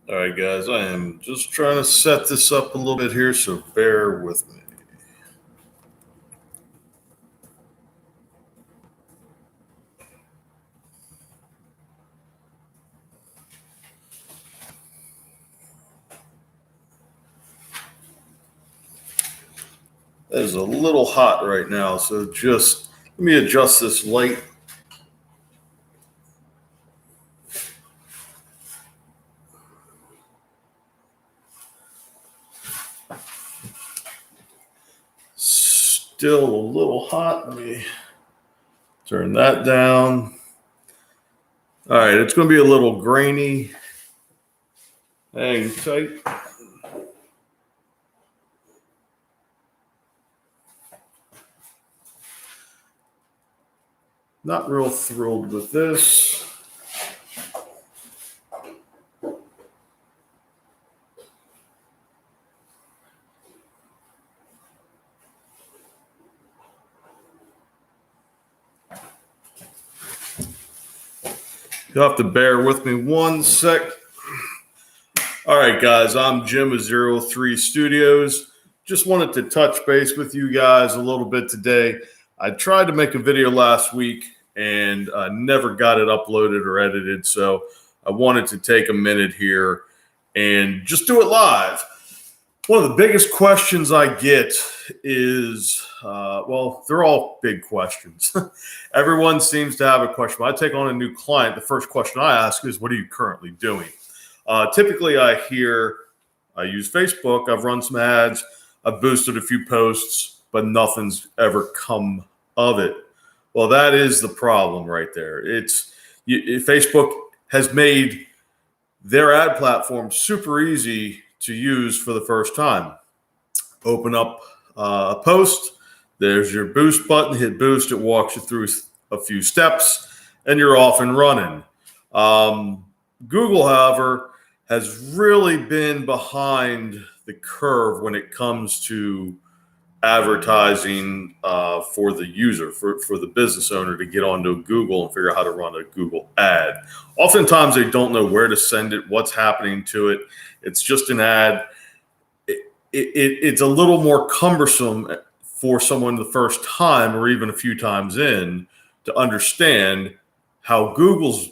All right, guys, I am just trying to set this up a little bit here, so bear with me. It is a little hot right now, so just let me adjust this light. Still a little hot. Let me turn that down. All right, it's going to be a little grainy. Hang tight. Not real thrilled with this. You'll have to bear with me one sec. All right, guys, I'm Jim of Zero3 Studios. Just wanted to touch base with you guys a little bit today. I tried to make a video last week and never got it uploaded or edited, so I wanted to take a minute here and just do it live. One of the biggest questions I get is, they're all big questions. Everyone seems to have a question. When I take on a new client, the first question I ask is, what are you currently doing? Typically, I use Facebook. I've run some ads. I've boosted a few posts, but nothing's ever come of it. Well, that is the problem right there. Facebook has made their ad platform super easy to use for the first time. Open up a post. There's your boost button. Hit boost. It walks you through a few steps, and you're off and running. Google, however, has really been behind the curve when it comes to advertising for the user, for the business owner to get onto Google and figure out how to run a Google ad. Oftentimes, they don't know where to send it, what's happening to it. It's just an ad. It's a little more cumbersome for someone the first time or even a few times in to understand how Google's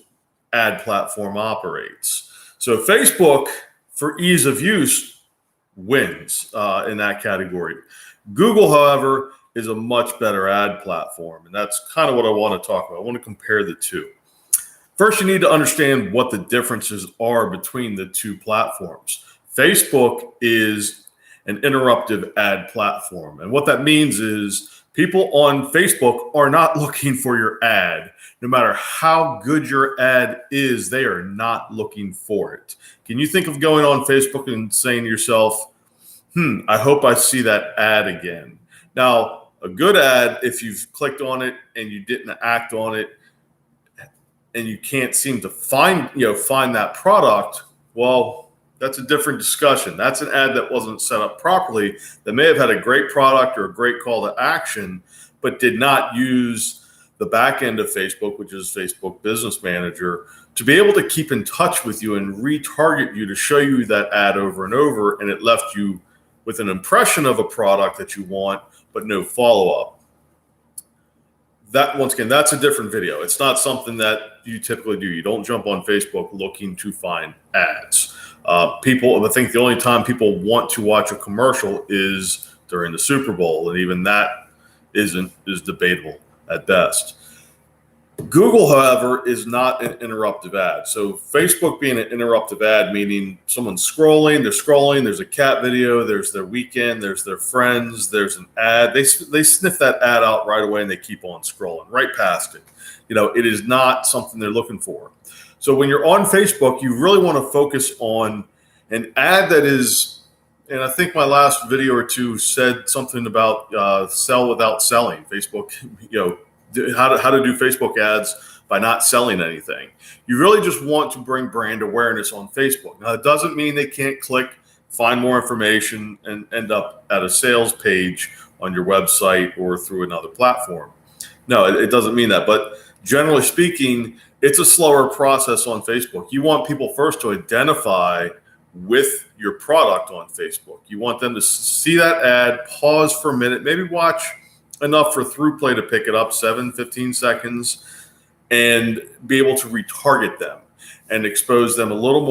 ad platform operates. So Facebook, for ease of use, wins in that category. Google, however, is a much better ad platform, and that's kind of what I want to talk about. I want to compare the two. First, you need to understand what the differences are between the two platforms. Facebook is an interruptive ad platform, and what that means is people on Facebook are not looking for your ad. No matter how good your ad is, they are not looking for it. Can you think of going on Facebook and saying to yourself, I hope I see that ad again? Now, a good ad, if you've clicked on it and you didn't act on it and you can't seem to find that product, well, that's a different discussion. That's an ad that wasn't set up properly, that may have had a great product or a great call to action, but did not use the back end of Facebook, which is Facebook Business Manager, to be able to keep in touch with you and retarget you to show you that ad over and over, and it left you with an impression of a product that you want, but no follow-up. That, once again, that's a different video. It's not something that you typically do. You don't jump on Facebook looking to find ads. I think the only time people want to watch a commercial is during the Super Bowl, and even that is debatable at best. Google, however, is not an interruptive ad. So Facebook being an interruptive ad, meaning someone's scrolling, there's a cat video, there's their weekend, there's their friends, there's an ad. They sniff that ad out right away and they keep on scrolling right past it. It is not something they're looking for. So when you're on Facebook, you really want to focus on an ad that is, and I think my last video or two said something about sell without selling. Facebook, how to do Facebook ads by not selling anything. You really just want to bring brand awareness on Facebook. Now, it doesn't mean they can't click, find more information, and end up at a sales page on your website or through another platform. No, it doesn't mean that. But generally speaking, it's a slower process on Facebook. You want people first to identify with your product on Facebook. You want them to see that ad, pause for a minute, maybe watch enough for ThruPlay to pick it up, 15 seconds, and be able to retarget them and expose them a little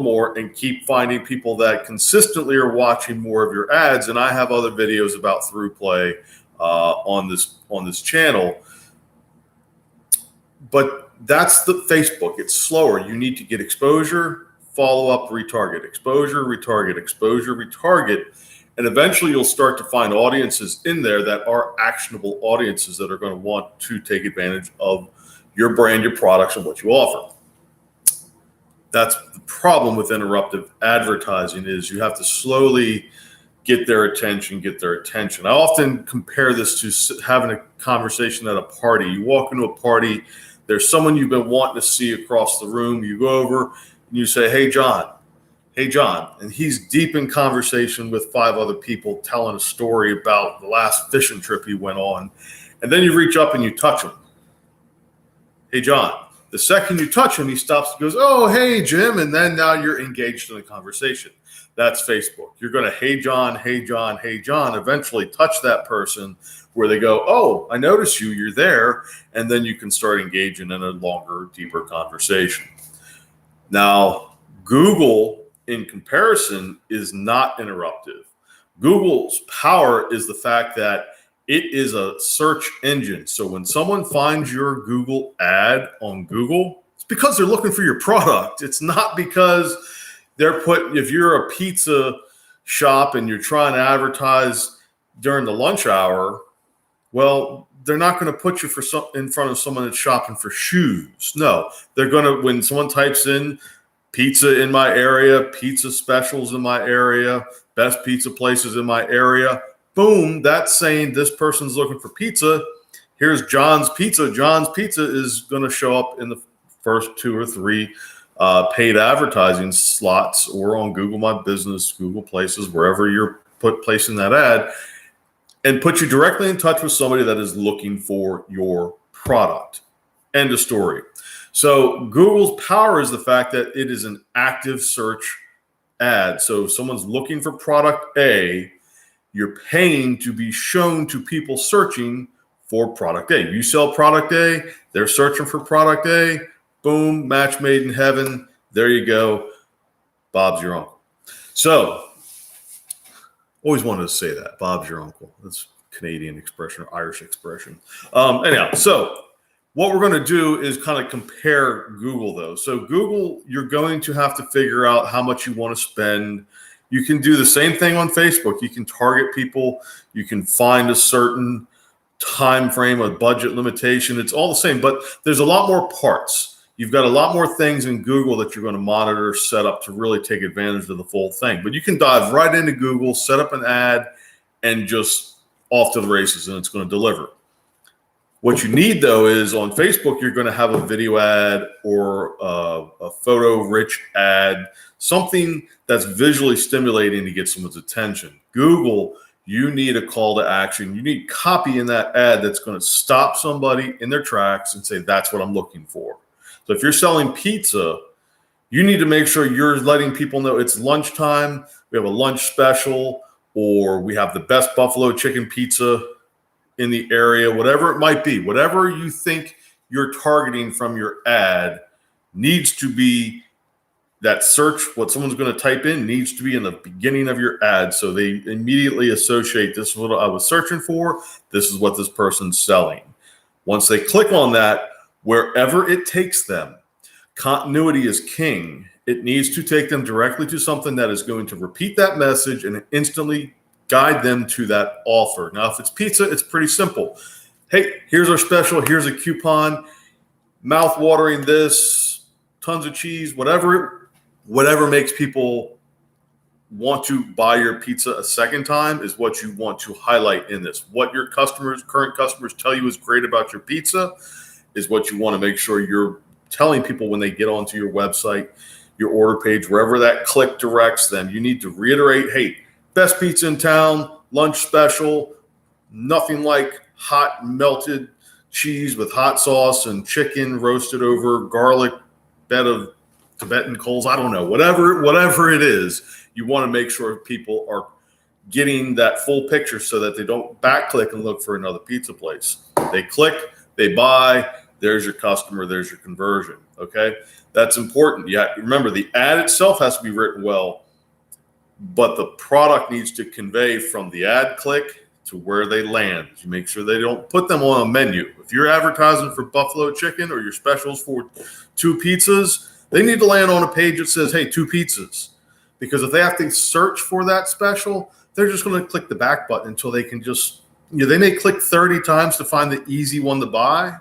more and keep finding people that consistently are watching more of your ads. And I have other videos about ThruPlay on this channel. But that's the Facebook. It's slower. You need to get exposure, follow up, retarget, exposure, retarget, exposure, retarget. And eventually you'll start to find audiences in there that are actionable audiences that are going to want to take advantage of your brand, your products, and what you offer. That's the problem with interruptive advertising is you have to slowly get their attention. I often compare this to having a conversation at a party. You walk into a party, there's someone you've been wanting to see across the room. You go over and you say, hey, John. And he's deep in conversation with 5 other people telling a story about the last fishing trip he went on. And then you reach up and you touch him. Hey, John. The second you touch him, he stops and goes, oh, hey, Jim. And then now you're engaged in a conversation. That's Facebook. You're going to, hey, John, eventually touch that person where they go, oh, I notice you, you're there. And then you can start engaging in a longer, deeper conversation. Now, Google, in comparison, is not interruptive. Google's power is the fact that it is a search engine. So when someone finds your Google ad on Google, it's because they're looking for your product. It's not because if you're a pizza shop and you're trying to advertise during the lunch hour, well, they're not going to put you in front of someone that's shopping for shoes. No, they're going to, when someone types in pizza in my area, pizza specials in my area, best pizza places in my area, boom, that's saying this person's looking for pizza. Here's John's Pizza. John's Pizza is going to show up in the first 2 or 3 paid advertising slots or on Google My Business, Google Places, wherever you're placing that ad, and put you directly in touch with somebody that is looking for your product. End of story. So Google's power is the fact that it is an active search ad. So if someone's looking for product A, you're paying to be shown to people searching for product A. You sell product A, they're searching for product A, boom, match made in heaven. There you go. Bob's your uncle. So, always wanted to say that. Bob's your uncle. That's a Canadian expression or Irish expression. Anyhow, so what we're going to do is kind of compare Google, though. So Google, you're going to have to figure out how much you want to spend. You can do the same thing on Facebook. You can target people. You can find a certain time frame, a budget limitation. It's all the same, but there's a lot more parts. You've got a lot more things in Google that you're going to monitor, set up to really take advantage of the full thing. But you can dive right into Google, set up an ad, and just off to the races, and it's going to deliver. What you need, though, is on Facebook, you're going to have a video ad or a photo-rich ad, something that's visually stimulating to get someone's attention. Google, you need a call to action. You need copy in that ad that's going to stop somebody in their tracks and say, that's what I'm looking for. So if you're selling pizza, you need to make sure you're letting people know it's lunchtime, we have a lunch special, or we have the best buffalo chicken pizza in the area, whatever it might be. Whatever you think you're targeting from your ad needs to be that search, what someone's going to type in needs to be in the beginning of your ad. So they immediately associate, this is what I was searching for. This is what this person's selling. Once they click on that, wherever it takes them, continuity is king. It needs to take them directly to something that is going to repeat that message and instantly guide them to that offer. Now, if it's pizza, it's pretty simple. Hey, here's our special. Here's a coupon. Mouth-watering this, tons of cheese, whatever makes people want to buy your pizza a second time is what you want to highlight in this. What your current customers tell you is great about your pizza is what you want to make sure you're telling people when they get onto your website, your order page, wherever that click directs them. You need to reiterate, hey, best pizza in town, lunch special, nothing like hot melted cheese with hot sauce and chicken roasted over garlic bed of Tibetan coals, I don't know, whatever it is, you want to make sure people are getting that full picture so that they don't back-click and look for another pizza place. They click, they buy, there's your customer, there's your conversion, okay? That's important. Remember, the ad itself has to be written well, but the product needs to convey from the ad click to where they land. You make sure they don't put them on a menu. If you're advertising for buffalo chicken or your specials for 2 pizzas, they need to land on a page that says, hey, 2 pizzas. Because if they have to search for that special, they're just going to click the back button until they can just, they may click 30 times to find the easy one to buy,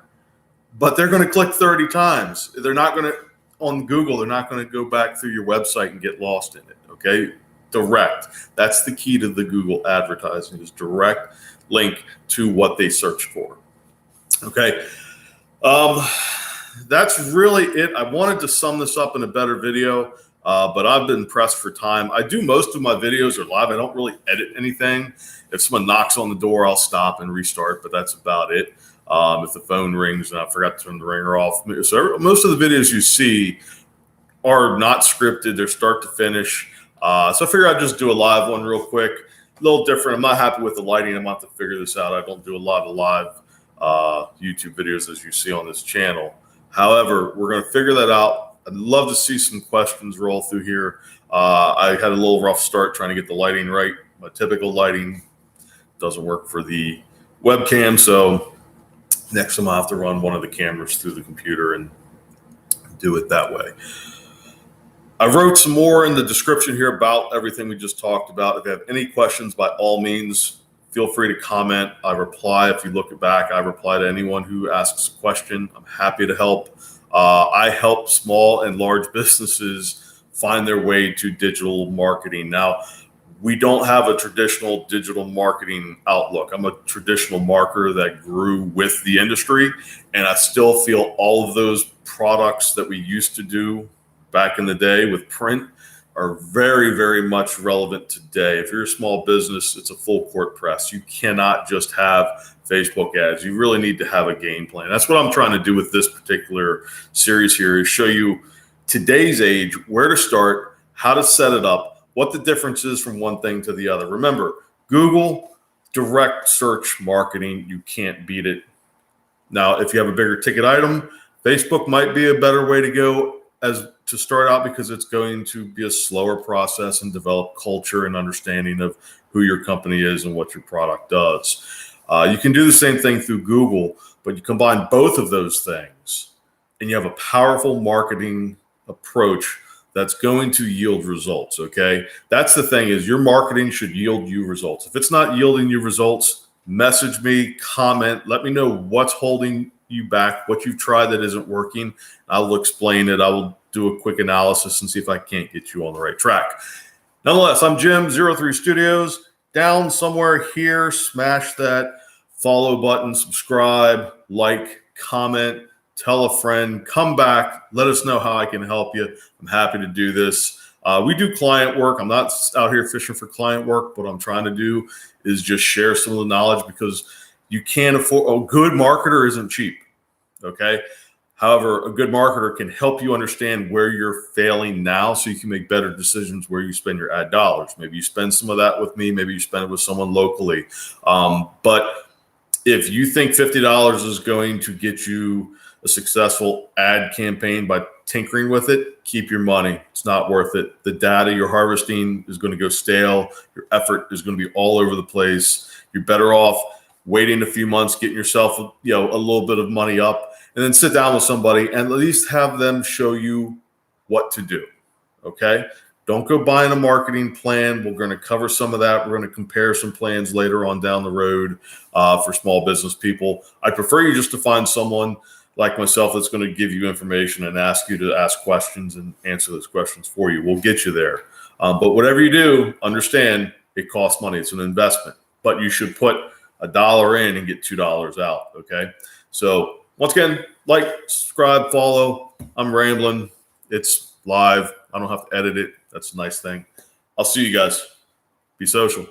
but they're going to click 30 times. They're not going to, on Google, they're not going to go back through your website and get lost in it, okay? Direct. That's the key to the Google advertising, is direct link to what they search for. Okay. That's really it. I wanted to sum this up in a better video, but I've been pressed for time. I do most of my videos are live. I don't really edit anything. If someone knocks on the door, I'll stop and restart, but that's about it. If the phone rings and I forgot to turn the ringer off. So most of the videos you see are not scripted. They're start to finish. So I figured I'd just do a live one real quick. A little different. I'm not happy with the lighting. I'm going to have to figure this out. I don't do a lot of live YouTube videos as you see on this channel. However, we're going to figure that out. I'd love to see some questions roll through here. I had a little rough start trying to get the lighting right. My typical lighting doesn't work for the webcam, so next time I'll have to run one of the cameras through the computer and do it that way. I wrote some more in the description here about everything we just talked about. If you have any questions, by all means, feel free to comment. I reply. If you look it back, I reply to anyone who asks a question. I'm happy to help. I help small and large businesses find their way to digital marketing. Now, we don't have a traditional digital marketing outlook. I'm a traditional marketer that grew with the industry, and I still feel all of those products that we used to do back in the day with print are very, very much relevant today. If you're a small business, it's a full court press. You cannot just have Facebook ads. You really need to have a game plan. That's what I'm trying to do with this particular series here, is show you today's age, where to start, how to set it up, what the difference is from one thing to the other. Remember, Google direct search marketing, you can't beat it. Now, if you have a bigger ticket item, Facebook might be a better way to go as to start out, because it's going to be a slower process and develop culture and understanding of who your company is and what your product does. You can do the same thing through Google, but you combine both of those things and you have a powerful marketing approach that's going to yield results, okay? That's the thing, is your marketing should yield you results. If it's not yielding you results, message me, comment, let me know what's holding you back, what you've tried that isn't working. I will explain it. I will do a quick analysis and see if I can't get you on the right track. Nonetheless, I'm Jim, 03 Studios. Down somewhere here, smash that follow button, subscribe, like, comment, tell a friend, come back, let us know how I can help you. I'm happy to do this. We do client work. I'm not out here fishing for client work. What I'm trying to do is just share some of the knowledge, because you can't afford, a good marketer isn't cheap, okay? However, a good marketer can help you understand where you're failing now so you can make better decisions where you spend your ad dollars. Maybe you spend some of that with me. Maybe you spend it with someone locally. But if you think $50 is going to get you a successful ad campaign by tinkering with it, keep your money. It's not worth it. The data you're harvesting is going to go stale. Your effort is going to be all over the place. You're better off waiting a few months, getting yourself, a little bit of money up, and then sit down with somebody and at least have them show you what to do. Okay? Don't go buying a marketing plan. We're going to cover some of that. We're going to compare some plans later on down the road for small business people. I prefer you just to find someone like myself that's going to give you information and ask you to ask questions and answer those questions for you. We'll get you there. But whatever you do, understand it costs money. It's an investment. But you should put $1 in and get $2 out, okay? So once again, like, subscribe, follow. I'm rambling. It's live. I don't have to edit it. That's a nice thing. I'll see you guys. Be social.